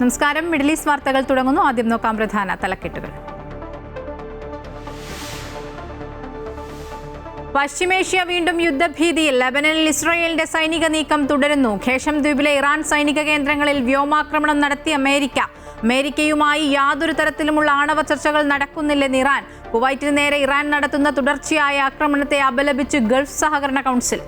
നമസ്കാരം. Middle east വാർത്തകൾ തുടങ്ങുന്നു. ആദ്യം നോക്കാം പ്രധാന തലക്കെട്ടുകൾ. പശ്ചിമേഷ്യ വീണ്ടും യുദ്ധഭീതിയിൽ. ലെബനനിൽ ഇസ്രായേലിന്റെ സൈനിക നീക്കം തുടരുന്നു. ഖേഷം ദ്വീപിലെ ഇറാൻ സൈനിക കേന്ദ്രങ്ങളിൽ വ്യോമാക്രമണം നടത്തി അമേരിക്ക. അമേരിക്കയുമായി യാതൊരു തരത്തിലുമുള്ള ആണവ ചർച്ചകൾ നടക്കുന്നില്ലെന്ന് ഇറാൻ. കുവൈറ്റിന് നേരെ ഇറാൻ നടത്തുന്ന തുടർച്ചയായ ആക്രമണത്തെ അപലപിച്ച് ഗൾഫ് സഹകരണ കൗൺസിൽ.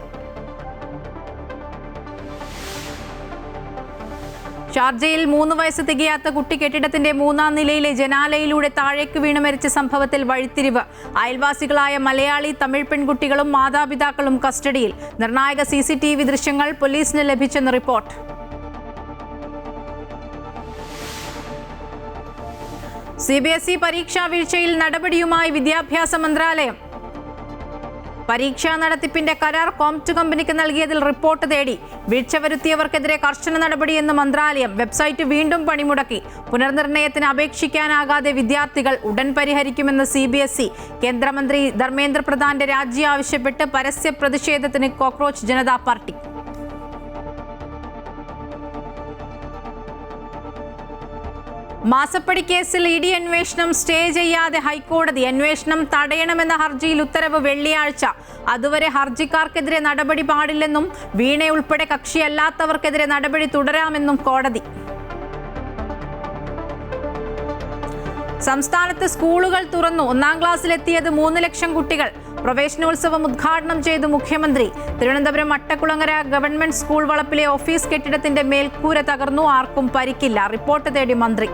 ഷാർജയിൽ 3 വയസ്സ് തികയാത്ത കുട്ടി കെട്ടിടത്തിന്റെ 3ാം നിലയിലെ ജനാലയിലൂടെ താഴേക്ക് വീണ് മരിച്ച സംഭവത്തിൽ വഴിത്തിരിവ്. അയൽവാസികളായ മലയാളി തമിഴ് പെൺകുട്ടികളും മാതാപിതാക്കളും കസ്റ്റഡിയിൽ. നിർണായക CCTV ദൃശ്യങ്ങൾ പോലീസിന് ലഭിച്ചെന്ന് റിപ്പോർട്ട്. CBSE പരീക്ഷാ വീഴ്ചയിൽ നടപടിയുമായി വിദ്യാഭ്യാസ മന്ത്രാലയം. പരീക്ഷാ നടത്തിപ്പിന്റെ കരാർ കോംപ്റ്റ് കമ്പനിക്ക് നൽകിയതിൽ റിപ്പോർട്ട് തേടി. വീഴ്ച വരുത്തിയവർക്കെതിരെ കർശന നടപടിയെന്ന് മന്ത്രാലയം. വെബ്സൈറ്റ് വീണ്ടും പണിമുടക്കി. പുനർനിർണയത്തിന് അപേക്ഷിക്കാനാകാതെ വിദ്യാർത്ഥികൾ. ഉടൻ പരിഹരിക്കുമെന്ന് CBSE. കേന്ദ്രമന്ത്രി ധർമ്മേന്ദ്ര പ്രധാന്റെ രാജി ആവശ്യപ്പെട്ട് പരസ്യ പ്രതിഷേധത്തിന് കോക്രോച്ച് ജനതാ പാർട്ടി. മാസപ്പടി കേസിൽ ED അന്വേഷണം സ്റ്റേ ചെയ്യാതെ ഹൈക്കോടതി. അന്വേഷണം തടയണമെന്ന ഹർജിയിൽ ഉത്തരവ് വെള്ളിയാഴ്ച. അതുവരെ ഹർജിക്കാർക്കെതിരെ നടപടി പാടില്ലെന്നും വീണ ഉൾപ്പെടെ കക്ഷിയല്ലാത്തവർക്കെതിരെ നടപടി തുടരാമെന്നും കോടതി. സംസ്ഥാനത്ത് സ്കൂളുകൾ തുറന്നു. 1ാം ക്ലാസ്സിലെത്തിയത് 3 ലക്ഷം കുട്ടികൾ. പ്രവേശനോത്സവം ഉദ്ഘാടനം ചെയ്തു മുഖ്യമന്ത്രി. തിരുവനന്തപുരം അട്ടക്കുളങ്ങര ഗവൺമെന്റ് സ്കൂൾ വളപ്പിലെ ഓഫീസ് കെട്ടിടത്തിന്റെ മേൽക്കൂര തകർന്നു. ആർക്കും പരിക്കില്ല. റിപ്പോർട്ട് തേടി മന്ത്രി.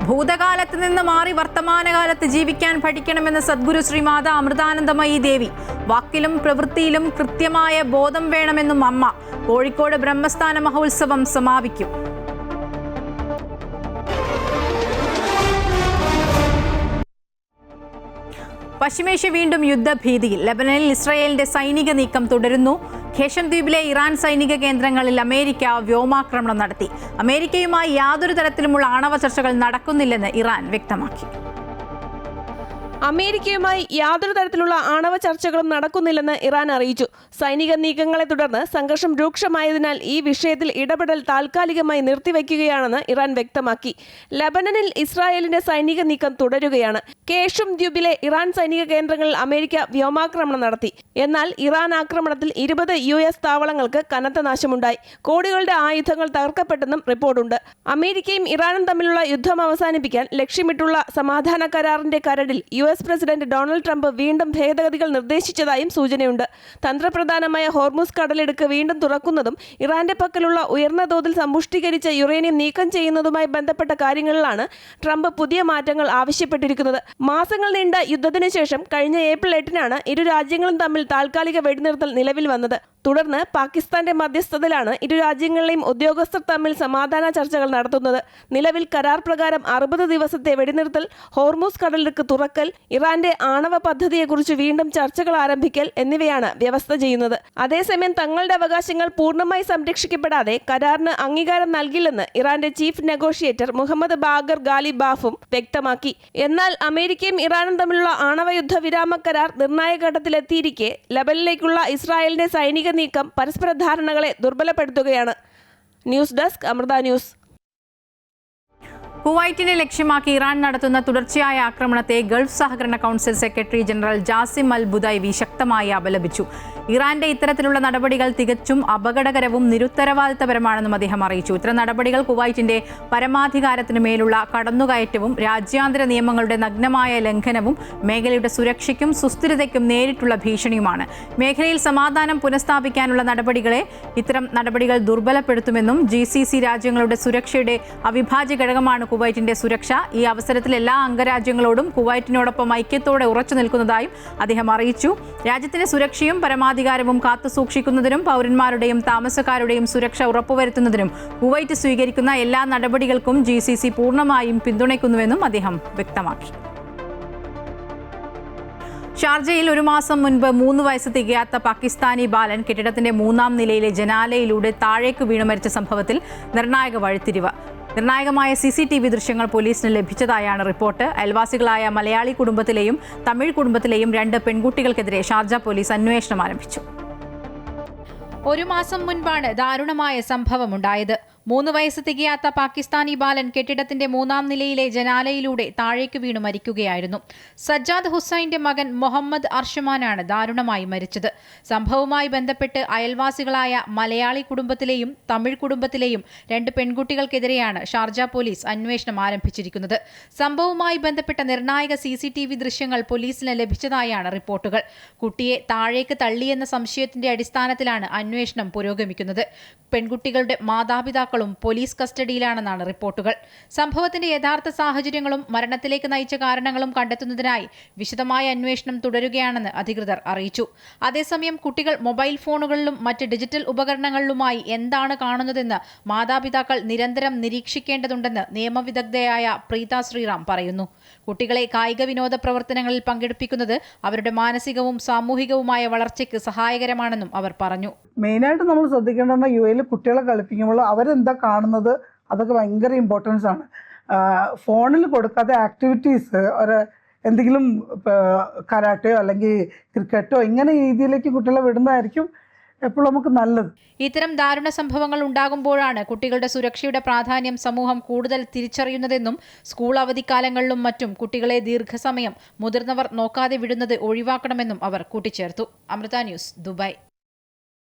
ഭൂതകാലത്ത് നിന്ന് മാറി വർത്തമാനകാലത്ത് ജീവിക്കാൻ പഠിക്കണമെന്ന് സദ്ഗുരു ശ്രീമാത അമൃതാനന്ദമയി ദേവി. വാക്കിലും പ്രവൃത്തിയിലും കൃത്യമായ ബോധം വേണമെന്നും അമ്മ. കോഴിക്കോട് ബ്രഹ്മസ്ഥാന മഹോത്സവം സമാപിക്കും. പശ്ചിമേഷ്യ വീണ്ടും യുദ്ധഭീതിയിൽ. ലെബനനിൽ ഇസ്രായേലിന്റെ സൈനിക നീക്കം തുടരുന്നു. ഖേഷം ദ്വീപിലെ ഇറാൻ സൈനിക കേന്ദ്രങ്ങളിൽ അമേരിക്ക വ്യോമാക്രമണം നടത്തി. അമേരിക്കയുമായി യാതൊരു തരത്തിലുമുള്ള ആണവ ചർച്ചകൾ നടക്കുന്നില്ലെന്ന് ഇറാൻ വ്യക്തമാക്കി. അമേരിക്കയുമായി യാതൊരു തരത്തിലുള്ള ആണവ ചർച്ചകളും നടക്കുന്നില്ലെന്ന് ഇറാൻ അറിയിച്ചു. സൈനിക നീക്കങ്ങളെ തുടർന്ന് സംഘർഷം രൂക്ഷമായതിനാൽ ഈ വിഷയത്തിൽ ഇടപെടൽ താൽക്കാലികമായി നിർത്തിവെക്കുകയാണെന്ന് ഇറാൻ വ്യക്തമാക്കി. ലെബനനിൽ ഇസ്രായേലിന്റെ സൈനിക നീക്കം തുടരുകയാണ്. ഖേഷം ദ്വീപിലെ ഇറാൻ സൈനിക കേന്ദ്രങ്ങളിൽ അമേരിക്ക വ്യോമാക്രമണം നടത്തി. എന്നാൽ ഇറാൻ ആക്രമണത്തിൽ 20 US താവളങ്ങൾക്ക് കനത്ത നാശമുണ്ടായി. കോടികളുടെ ആയുധങ്ങൾ തകർക്കപ്പെട്ടെന്നും റിപ്പോർട്ടുണ്ട്. അമേരിക്കയും ഇറാനും തമ്മിലുള്ള യുദ്ധം അവസാനിപ്പിക്കാൻ ലക്ഷ്യമിട്ടുള്ള സമാധാന കരാറിന്റെ കരടിൽ US പ്രസിഡന്റ് ഡൊണാൾഡ് ട്രംപ് വീണ്ടും ഭേദഗതികൾ നിർദ്ദേശിച്ചതായും സൂചനയുണ്ട്. തന്ത്രപ്രധാനമായ ഹോർമുസ് കടലിടുക്ക് വീണ്ടും തുറക്കുന്നതും ഇറാന്റെ പക്കലുള്ള ഉയർന്ന തോതിൽ സമ്പുഷ്ടീകരിച്ച യുറേനിയം നീക്കം ചെയ്യുന്നതുമായി ബന്ധപ്പെട്ട കാര്യങ്ങളിലാണ് ട്രംപ് പുതിയ മാറ്റങ്ങൾ ആവശ്യപ്പെട്ടിരിക്കുന്നത്. മാസങ്ങൾ നീണ്ട യുദ്ധത്തിനു ശേഷം കഴിഞ്ഞ ഏപ്രിൽ 8-നാണ് ഇരു രാജ്യങ്ങളും തമ്മിൽ താൽക്കാലിക വെടിനിർത്തൽ നിലവിൽ വന്നത്. തുടർന്ന് പാകിസ്ഥാന്റെ മധ്യസ്ഥതയിലാണ് ഇരു രാജ്യങ്ങളിലെയും ഉദ്യോഗസ്ഥർ തമ്മിൽ സമാധാന ചർച്ചകൾ നടത്തുന്നത്. നിലവിൽ കരാർ പ്രകാരം 60 ദിവസത്തെ വെടിനിർത്തൽ, ഹോർമുസ് കടലിടുക്ക് തുറക്കൽ, ഇറാന്റെ ആണവ പദ്ധതിയെക്കുറിച്ച് വീണ്ടും ചർച്ചകൾ ആരംഭിക്കൽ എന്നിവയാണ് വ്യവസ്ഥ ചെയ്യുന്നത്. അതേസമയം തങ്ങളുടെ അവകാശങ്ങൾ പൂർണ്ണമായി സംരക്ഷിക്കപ്പെടാതെ കരാറിന് അംഗീകാരം നൽകില്ലെന്ന് ഇറാന്റെ ചീഫ് നെഗോഷിയേറ്റർ മുഹമ്മദ് ബാഗർ ഗാലിബാഫും വ്യക്തമാക്കി. എന്നാൽ അമേരിക്കയും ഇറാനും തമ്മിലുള്ള ആണവ യുദ്ധ വിരാമ കരാർ നിർണായക ഘട്ടത്തിലെത്തിയിരിക്കെ ലെബനനിലേക്കുള്ള ഇസ്രായേലിന്റെ സൈനിക നീക്കം പരസ്പര ധാരണകളെ ദുർബലപ്പെടുത്തുകയാണ്. News desk Amrita news. കുവൈറ്റിനെ ലക്ഷ്യമാക്കി ഇറാൻ നടത്തുന്ന തുടർച്ചയായ ആക്രമണത്തെ ഗൾഫ് സഹകരണ council secretary general Jasim Al Budaiwi ശക്തമായി അപലപിച്ചു. ഇറാന്റെ ഇത്തരത്തിലുള്ള നടപടികൾ തികച്ചും അപകടകരവും നിരുത്തരവാദിത്തപരമാണെന്നും അദ്ദേഹം അറിയിച്ചു. ഇത്തരം നടപടികൾ കുവൈറ്റിന്റെ പരമാധികാരത്തിനു മേലുള്ള കടന്നുകയറ്റവും രാജ്യാന്തര നിയമങ്ങളുടെ നഗ്നമായ ലംഘനവും മേഖലയുടെ സുരക്ഷയ്ക്കും സുസ്ഥിരതയ്ക്കും നേരിട്ടുള്ള ഭീഷണിയുമാണ്. മേഖലയിൽ സമാധാനം പുനഃസ്ഥാപിക്കാനുള്ള ഇത്തരം നടപടികൾ ദുർബലപ്പെടുത്തുമെന്നും GCC രാജ്യങ്ങളുടെ സുരക്ഷയുടെ അവിഭാജ്യ ഘടകമാണ് കുവൈറ്റിന്റെ സുരക്ഷ. ഈ അവസരത്തിൽ എല്ലാ അംഗരാജ്യങ്ങളോടും കുവൈറ്റിനോടൊപ്പം ഐക്യത്തോടെ ഉറച്ചു നിൽക്കുന്നതായും അദ്ദേഹം അറിയിച്ചു. രാജ്യത്തിന്റെ സുരക്ഷയും പരമാധികാരവും കാത്തുസൂക്ഷിക്കുന്നതിനും പൗരന്മാരുടെയും താമസക്കാരുടെയും സുരക്ഷ ഉറപ്പുവരുത്തുന്നതിനും കുവൈറ്റ് സ്വീകരിക്കുന്ന എല്ലാ നടപടികൾക്കും GCC പൂർണ്ണമായും പിന്തുണയ്ക്കുന്നുവെന്നും അദ്ദേഹം വ്യക്തമാക്കി. ഷാർജയിൽ 1 മാസം മുൻപ് 3 വയസ്സ് തികയാത്ത പാകിസ്ഥാനി ബാലൻ കെട്ടിടത്തിന്റെ 3ാം നിലയിലെ ജനാലയിലൂടെ താഴേക്ക് വീണു മരിച്ച സംഭവത്തിൽ നിർണായക വഴിത്തിരിവ്. നിർണായകമായ CCTV ദൃശ്യങ്ങൾ പോലീസിന് ലഭിച്ചതായാണ് റിപ്പോർട്ട്. അയൽവാസികളായ മലയാളി കുടുംബത്തിലെയും തമിഴ് കുടുംബത്തിലെയും 2 പെൺകുട്ടികൾക്കെതിരെ ഷാർജ പോലീസ് അന്വേഷണം ആരംഭിച്ചു. 1 മാസം മുൻപാണ് ദാരുണമായ സംഭവമുണ്ടായത്. 3 വയസ്സ് തികയാത്ത പാകിസ്ഥാനി ബാലൻ കെട്ടിടത്തിന്റെ 3ാം നിലയിലെ ജനാലയിലൂടെ താഴേക്ക് വീണു മരിക്കുകയായിരുന്നു. സജ്ജാദ് ഹുസൈന്റെ മകൻ മുഹമ്മദ് അർഷമാനാണ് ദാരുണമായി മരിച്ചത്. സംഭവവുമായി ബന്ധപ്പെട്ട് അയൽവാസികളായ മലയാളി കുടുംബത്തിലെയും തമിഴ് കുടുംബത്തിലെയും 2 പെൺകുട്ടികൾക്കെതിരെയാണ് ഷാർജ പോലീസ് അന്വേഷണം ആരംഭിച്ചിരിക്കുന്നത്. സംഭവവുമായി ബന്ധപ്പെട്ട നിർണായക CCTV ദൃശ്യങ്ങൾ പോലീസിന് ലഭിച്ചതായാണ് റിപ്പോർട്ടുകൾ. കുട്ടിയെ താഴേക്ക് തള്ളിയെന്ന സംശയത്തിന്റെ അടിസ്ഥാനത്തിലാണ് അന്വേഷണം പുരോഗമിക്കുന്നത്. പെൺകുട്ടികളുടെ മാതാപിതാക്കളും പോലീസ് കസ്റ്റഡിയിലാണെന്നാണ് റിപ്പോർട്ടുകൾ. സംഭവത്തിന്റെ യഥാർത്ഥ സാഹചര്യങ്ങളും മരണത്തിലേക്ക് നയിച്ച കാരണങ്ങളും കണ്ടെത്തുന്നതിനായി വിശദമായ അന്വേഷണം തുടരുകയാണെന്ന് അധികൃതർ അറിയിച്ചു. അതേസമയം കുട്ടികൾ മൊബൈൽ ഫോണുകളിലും മറ്റ് ഡിജിറ്റൽ ഉപകരണങ്ങളിലുമായി എന്താണ് കാണുന്നതെന്ന് മാതാപിതാക്കൾ നിരന്തരം നിരീക്ഷിക്കേണ്ടതുണ്ടെന്ന് നിയമവിദഗ്ധയായ പ്രീത ശ്രീറാം പറയുന്നു. കുട്ടികളെ കായിക വിനോദ പ്രവർത്തനങ്ങളിൽ പങ്കെടുപ്പിക്കുന്നത് അവരുടെ മാനസികവും സാമൂഹികവുമായ വളർച്ചയ്ക്ക് സഹായകരമാണെന്നും അവർ പറഞ്ഞു. മെയിനായിട്ട് നമ്മൾ ശ്രദ്ധിക്കേണ്ടത് UAE കുട്ടികളെ കളിപ്പിക്കുമ്പോൾ അവരെന്താ കാണുന്നത് അതൊക്കെ ഭയങ്കര ഇമ്പോർട്ടൻസ് ആണ്. ഫോണിൽ കൊടുക്കാത്ത ആക്ടിവിറ്റീസ് എന്തെങ്കിലും കരാട്ടയോ അല്ലെങ്കിൽ ക്രിക്കറ്റോ ഇങ്ങനെ രീതിയിലേക്ക് കുട്ടികളെ വിടുന്നതായിരിക്കും എപ്പോഴും നമുക്ക് നല്ലത്. ഇത്തരം ദാരുണ സംഭവങ്ങൾ ഉണ്ടാകുമ്പോഴാണ് കുട്ടികളുടെ സുരക്ഷയുടെ പ്രാധാന്യം സമൂഹം കൂടുതൽ തിരിച്ചറിയുന്നതെന്നും സ്കൂൾ അവധിക്കാലങ്ങളിലും മറ്റും കുട്ടികളെ ദീർഘസമയം മുതിർന്നവർ നോക്കാതെ വിടുന്നത് ഒഴിവാക്കണമെന്നും അവർ കൂട്ടിച്ചേർത്തു. Amrita news, Dubai.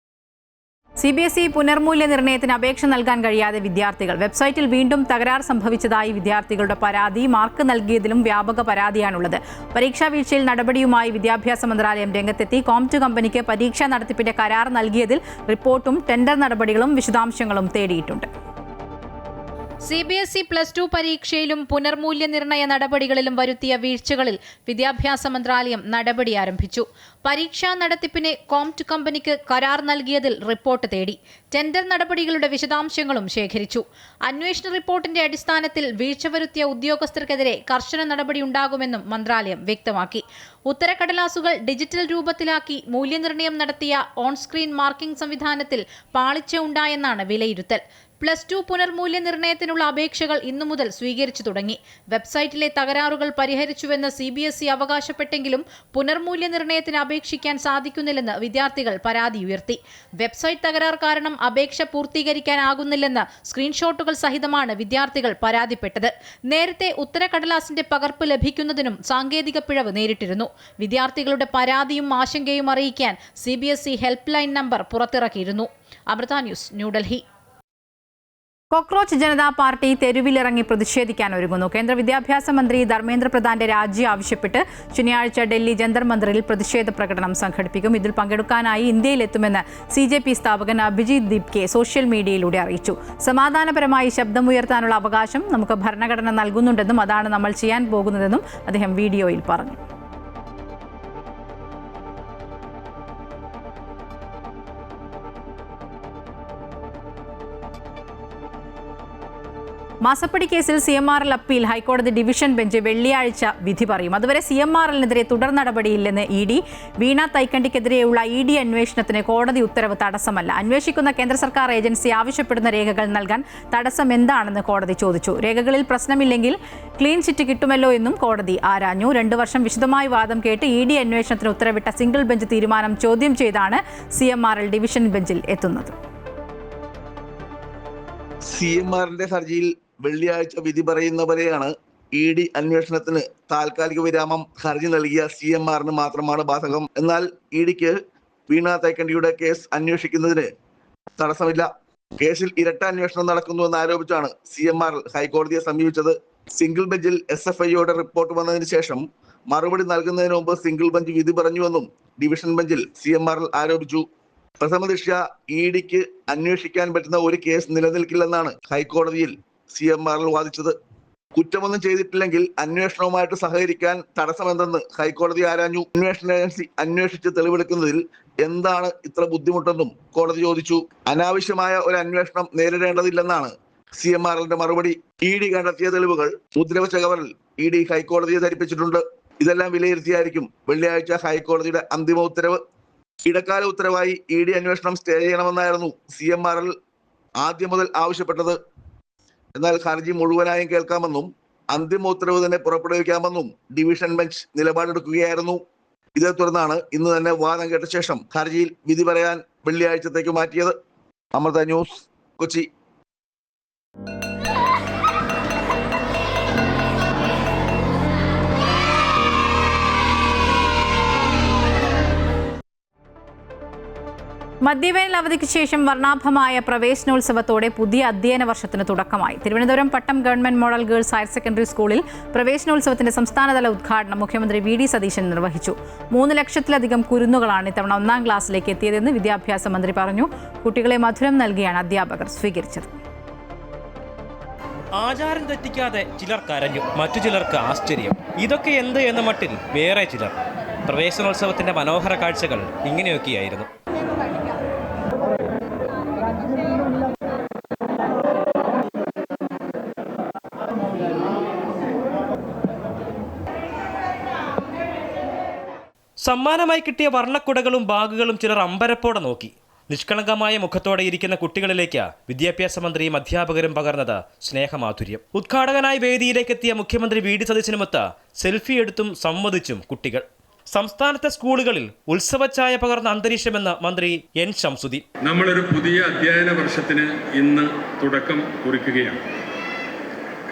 CBSE പുനർമൂല്യനിർണ്ണയത്തിന് അപേക്ഷ നൽകാൻ കഴിയാതെ വിദ്യാർത്ഥികൾ. വെബ്സൈറ്റിൽ വീണ്ടും തകരാർ സംഭവിച്ചതായി വിദ്യാർത്ഥികളുടെ പരാതി. മാർക്ക് നൽകിയതിലും വ്യാപക പരാതിയാണുള്ളത്. പരീക്ഷാ വീഴ്ചയിൽ നടപടിയുമായി വിദ്യാഭ്യാസ മന്ത്രാലയം രംഗത്തെത്തി. കോംറ്റ് കമ്പനിക്ക് പരീക്ഷാ നടത്തിപ്പിന്റെ കരാർ നൽകിയതിൽ റിപ്പോർട്ടും ടെൻഡർ നടപടികളും വിശദാംശങ്ങളും തേടിയിട്ടുണ്ട്. CBSE +2 പരീക്ഷയിലും പുനർമൂല്യനിർണ്ണയ നടപടികളിലും വരുത്തിയ വീഴ്ചകളിൽ വിദ്യാഭ്യാസ മന്ത്രാലയം നടപടി ആരംഭിച്ചു. പരീക്ഷാ നടത്തിപ്പിന് കോംറ്റ് കമ്പനിക്ക് കരാർ നൽകിയതിൽ റിപ്പോർട്ട് തേടി. ടെൻഡർ നടപടികളുടെ വിശദാംശങ്ങളും ശേഖരിച്ചു. അന്വേഷണ റിപ്പോർട്ടിന്റെ അടിസ്ഥാനത്തിൽ വീഴ്ച വരുത്തിയ ഉദ്യോഗസ്ഥർക്കെതിരെ കർശന നടപടിയുണ്ടാകുമെന്നും മന്ത്രാലയം വ്യക്തമാക്കി. ഉത്തരക്കടലാസുകൾ ഡിജിറ്റൽ രൂപത്തിലാക്കി മൂല്യനിർണ്ണയം നടത്തിയ ഓൺ സ്ക്രീൻ മാർക്കിംഗ് സംവിധാനത്തിൽ പാളിച്ച ഉണ്ടായെന്നാണ് വിലയിരുത്തൽ. +2 പുനർമൂല്യനിർണ്ണയത്തിനുള്ള അപേക്ഷകൾ ഇന്നു മുതൽ സ്വീകരിച്ചു തുടങ്ങി. വെബ്സൈറ്റിലെ തകരാറുകൾ പരിഹരിച്ചുവെന്ന് CBSE അവകാശപ്പെട്ടെങ്കിലും പുനർമൂല്യനിർണ്ണയത്തിന് അപേക്ഷിക്കാൻ സാധിക്കുന്നില്ലെന്ന് വിദ്യാർത്ഥികൾ പരാതി ഉയർത്തി. വെബ്സൈറ്റ് തകരാർ കാരണം അപേക്ഷ പൂർത്തീകരിക്കാനാകുന്നില്ലെന്ന് സ്ക്രീൻഷോട്ടുകൾ സഹിതമാണ് വിദ്യാർത്ഥികൾ പരാതിപ്പെട്ടത്. നേരത്തെ ഉത്തരക്കടലാസിന്റെ പകർപ്പ് ലഭിക്കുന്നതിനും സാങ്കേതിക പിഴവ് നേരിട്ടിരുന്നു. വിദ്യാർത്ഥികളുടെ പരാതിയും ആശങ്കയും അറിയിക്കാൻ CBSE ഹെൽപ്പ് ലൈൻ നമ്പർ പുറത്തിറക്കിയിരുന്നു. Amrita news, New Delhi. Cockroach Janata party തെരുവിലിറങ്ങി പ്രതിഷേധിക്കാൻ ഒരുങ്ങുന്നു. കേന്ദ്ര വിദ്യാഭ്യാസ മന്ത്രി ധർമ്മേന്ദ്ര പ്രധാന്റെ രാജി ആവശ്യപ്പെട്ട് ശനിയാഴ്ച ഡൽഹി ജന്തർ മന്ദിറിൽ പ്രതിഷേധ പ്രകടനം സംഘടിപ്പിക്കും. ഇതിൽ പങ്കെടുക്കാനായി ഇന്ത്യയിലെത്തുമെന്ന് CJP സ്ഥാപകൻ അഭിജിത് ദീപ്കെ സോഷ്യൽ മീഡിയയിലൂടെ അറിയിച്ചു. സമാധാനപരമായി ശബ്ദമുയർത്താനുള്ള അവകാശം നമുക്ക് ഭരണഘടന നൽകുന്നുണ്ടെന്നും അതാണ് നമ്മൾ ചെയ്യാൻ പോകുന്നതെന്നും അദ്ദേഹം വീഡിയോയിൽ പറഞ്ഞു. മാസപ്പടി കേസിൽ CMRL അപ്പീൽ ഹൈക്കോടതി ഡിവിഷൻ ബെഞ്ച് വെള്ളിയാഴ്ച വിധി പറയും. അതുവരെ CMRLനെതിരെ തുടർ നടപടിയില്ലെന്ന് ED. വീണ തൈക്കണ്ടിക്കെതിരെയുള്ള ED അന്വേഷണത്തിന് കോടതി ഉത്തരവ് തടസ്സമല്ല. അന്വേഷിക്കുന്ന കേന്ദ്ര സർക്കാർ ഏജൻസി ആവശ്യപ്പെടുന്ന രേഖകൾ നൽകാൻ തടസ്സം എന്താണെന്ന് കോടതി ചോദിച്ചു. രേഖകളിൽ പ്രശ്നമില്ലെങ്കിൽ ക്ലീൻ ചിറ്റ് കിട്ടുമല്ലോ എന്നും കോടതി ആരാഞ്ഞു. 2 വർഷം വിശദമായി വാദം കേട്ട് ED അന്വേഷണത്തിന് ഉത്തരവിട്ട സിംഗിൾ ബെഞ്ച് തീരുമാനം ചോദ്യം ചെയ്താണ് CMRL ഡിവിഷൻ ബെഞ്ചിൽ എത്തുന്നത്. CMRന്റെ ഹർജിയിൽ വെള്ളിയാഴ്ച വിധി പറയുന്നവരെയാണ് ED അന്വേഷണത്തിന് താൽക്കാലിക വിരാമം ഹർജി നൽകിയ CMRന് മാത്രമാണ് ബാധകം. എന്നാൽ EDക്ക് വീണ തൈക്കണ്ടിയുടെ കേസ് അന്വേഷിക്കുന്നതിന് തടസ്സമില്ല. കേസിൽ ഇരട്ട അന്വേഷണം നടക്കുന്നുവെന്ന് ആരോപിച്ചാണ് CMR ഹൈക്കോടതിയെ സമീപിച്ചത്. സിംഗിൾ ബെഞ്ചിൽ SFIയുടെ റിപ്പോർട്ട് വന്നതിന് ശേഷം മറുപടി നൽകുന്നതിന് മുമ്പ് സിംഗിൾ ബെഞ്ച് വിധി പറഞ്ഞുവെന്നും ഡിവിഷൻ ബെഞ്ചിൽ CMR ആരോപിച്ചു. പ്രഥമ ദൃഷ്ട്യാ EDക്ക് അന്വേഷിക്കാൻ പറ്റുന്ന ഒരു കേസ് നിലനിൽക്കില്ലെന്നാണ് ഹൈക്കോടതിയിൽ CMR വാദിച്ചത്. കുറ്റമൊന്നും ചെയ്തിട്ടില്ലെങ്കിൽ അന്വേഷണവുമായിട്ട് സഹകരിക്കാൻ തടസ്സമെന്തെന്ന് ഹൈക്കോടതി ആരാഞ്ഞു. അന്വേഷണ ഏജൻസി അന്വേഷിച്ച് തെളിവെടുക്കുന്നതിൽ എന്താണ് ഇത്ര ബുദ്ധിമുട്ടെന്നും കോടതി ചോദിച്ചു. അനാവശ്യമായ ഒരു അന്വേഷണം നേരിടേണ്ടതില്ലെന്നാണ് CMRന്റെ മറുപടി. ED കണ്ടെത്തിയ തെളിവുകൾ മുദ്രവച്ച കവറിൽ ED ഹൈക്കോടതിയെ ധരിപ്പിച്ചിട്ടുണ്ട്. ഇതെല്ലാം വിലയിരുത്തിയായിരിക്കും വെള്ളിയാഴ്ച ഹൈക്കോടതിയുടെ അന്തിമ ഉത്തരവ്. ഇടക്കാല ഉത്തരവായി ED അന്വേഷണം സ്റ്റേ ചെയ്യണമെന്നായിരുന്നു CMRL ആദ്യം മുതൽ ആവശ്യപ്പെട്ടത്. എന്നാൽ ഹർജി മുഴുവനായും കേൾക്കാമെന്നും അന്തിമ ഉത്തരവ് തന്നെ പുറപ്പെടുവിക്കാമെന്നും ഡിവിഷൻ ബെഞ്ച് നിലപാടെടുക്കുകയായിരുന്നു. ഇതേ തുടർന്നാണ് ഇന്ന് തന്നെ വാദം കേട്ട ശേഷം ഹർജിയിൽ വിധി പറയാൻ വെള്ളിയാഴ്ചത്തേക്ക് മാറ്റിയത്. അമൃത ന്യൂസ്, കൊച്ചി. മധ്യവേനൽ അവധിക്ക് ശേഷം വർണ്ണാഭമായ പ്രവേശനോത്സവത്തോടെ പുതിയ അധ്യയന വർഷത്തിന് തുടക്കമായി. Thiruvananthapuram Pattom government model girls higher secondary സ്കൂളിൽ പ്രവേശനോത്സവത്തിന്റെ സംസ്ഥാനതല ഉദ്ഘാടനം മുഖ്യമന്ത്രി വി.ഡി. സതീശൻ നിർവഹിച്ചു. 3 ലക്ഷത്തിലധികം കുരുന്നുകളാണ് ഇത്തവണ 1ാം ക്ലാസ്സിലേക്ക് എത്തിയതെന്ന് വിദ്യാഭ്യാസ മന്ത്രി പറഞ്ഞു. കുട്ടികളെ മധുരം നൽകിയാണ് അധ്യാപകർ സ്വീകരിച്ചത്. ആചാരം തെറ്റിക്കാതെ ചിലർ കരഞ്ഞു, മറ്റു ചിലർക്ക് ആശ്ചര്യം. ഇതൊക്കെ എന്ത് എന്ന മട്ടിൽ വേറെ ചിലർ. പ്രവേശനോത്സവത്തിന്റെ മനോഹര കാഴ്ചകൾ ഇങ്ങനെയൊക്കെയായിരുന്നു. സമ്മാനമായി കിട്ടിയ വർണ്ണക്കുടകളും ബാഗുകളും ചിലർ അമ്പരപ്പോടെ നോക്കി. നിഷ്കളങ്കമായ മുഖത്തോടെ ഇരിക്കുന്ന കുട്ടികളിലേക്ക് വിദ്യാഭ്യാസ മന്ത്രിയും അധ്യാപകരും പകർന്നത് സ്നേഹമാധുര്യം. ഉദ്ഘാടകനായി വേദിയിലേക്ക് എത്തിയ മുഖ്യമന്ത്രി വി.ഡി. സതീശനുമൊത്ത് സെൽഫി എടുത്തും സംവദിച്ചും കുട്ടികൾ. സംസ്ഥാനത്തെ സ്കൂളുകളിൽ ഉത്സവച്ചായ പകർന്ന അന്തരീക്ഷമെന്ന് മന്ത്രി എൻ ശംസുദ്ദീൻ. നമ്മളൊരു പുതിയ അധ്യയന വർഷത്തിന് ഇന്ന് തുടക്കം കുറിക്കുകയാണ്.